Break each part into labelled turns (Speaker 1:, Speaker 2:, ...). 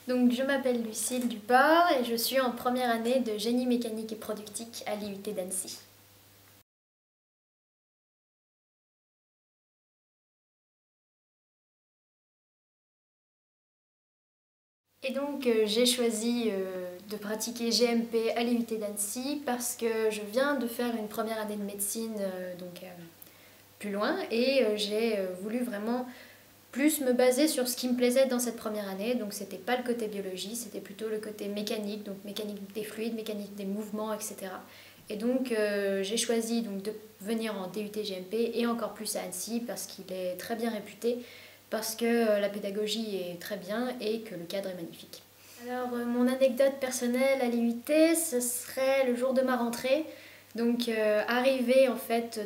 Speaker 1: Donc je m'appelle Lucille Duport et je suis en première année de génie mécanique et productique à l'IUT d'Annecy. Et donc j'ai choisi de pratiquer GMP à l'IUT d'Annecy parce que je viens de faire une première année de médecine plus loin et j'ai voulu vraiment plus me baser sur ce qui me plaisait dans cette première année. Donc c'était pas le côté biologie, c'était plutôt le côté mécanique, donc mécanique des fluides, mécanique des mouvements, etc. Et donc j'ai choisi donc, de venir en DUT GMP et encore plus à Annecy parce qu'il est très bien réputé, parce que la pédagogie est très bien et que le cadre est magnifique. Alors mon anecdote personnelle à l'IUT, ce serait le jour de ma rentrée. Donc arrivé en fait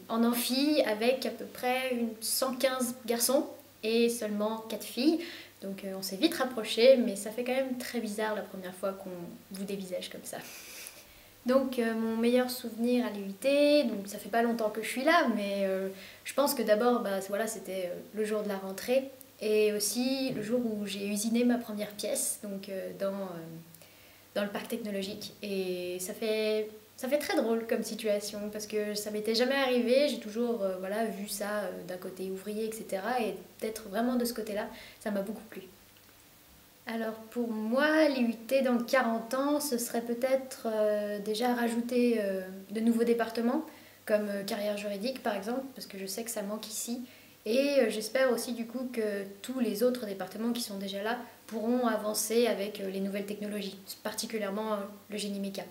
Speaker 1: en amphi avec à peu près 115 garçons et seulement 4 filles. Donc on s'est vite rapprochés, mais ça fait quand même très bizarre la première fois qu'on vous dévisage comme ça. Donc mon meilleur souvenir à l'IUT, donc ça fait pas longtemps que je suis là, mais je pense que d'abord voilà, c'était le jour de la rentrée et aussi le jour où j'ai usiné ma première pièce donc dans le parc technologique. Et ça fait très drôle comme situation parce que ça m'était jamais arrivé, j'ai toujours voilà, vu ça d'un côté ouvrier, etc. Et d'être vraiment de ce côté-là, ça m'a beaucoup plu. Alors pour moi, l'IUT dans 40 ans, ce serait peut-être déjà rajouter de nouveaux départements, comme carrière juridique par exemple, parce que je sais que ça manque ici. Et j'espère aussi du coup que tous les autres départements qui sont déjà là pourront avancer avec les nouvelles technologies, particulièrement le génie méca.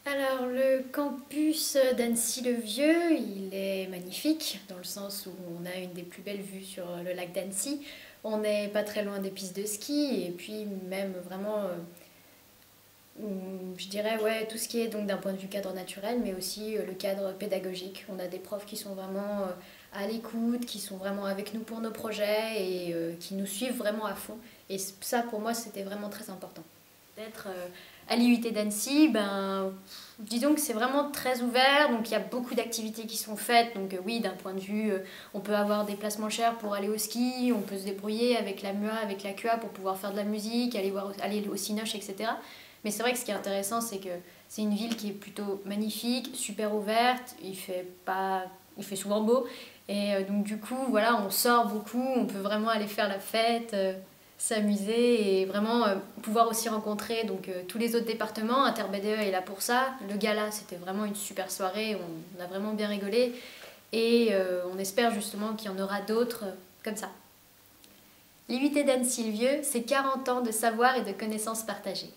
Speaker 1: Alors le campus d'Annecy-le-Vieux, il est magnifique dans le sens où on a une des plus belles vues sur le lac d'Annecy. On n'est pas très loin des pistes de ski et puis même vraiment, je dirais ouais, tout ce qui est donc d'un point de vue cadre naturel mais aussi le cadre pédagogique. On a des profs qui sont vraiment à l'écoute, qui sont vraiment avec nous pour nos projets et qui nous suivent vraiment à fond. Et ça pour moi c'était vraiment très important. D'être à l'IUT d'Annecy, disons que c'est vraiment très ouvert, donc il y a beaucoup d'activités qui sont faites, donc oui, d'un point de vue, on peut avoir des places moins chères pour aller au ski, on peut se débrouiller avec la MUA, avec la QA pour pouvoir faire de la musique, aller au Cinoche, etc. Mais c'est vrai que ce qui est intéressant, c'est que c'est une ville qui est plutôt magnifique, super ouverte, il fait souvent beau, et donc du coup, voilà, on sort beaucoup, on peut vraiment aller faire la fête, s'amuser et vraiment pouvoir aussi rencontrer donc, tous les autres départements. InterBDE est là pour ça. Le gala, c'était vraiment une super soirée, on a vraiment bien rigolé et on espère justement qu'il y en aura d'autres comme ça. L'IUT d'Annecy-le-Vieux, c'est 40 ans de savoir et de connaissances partagées.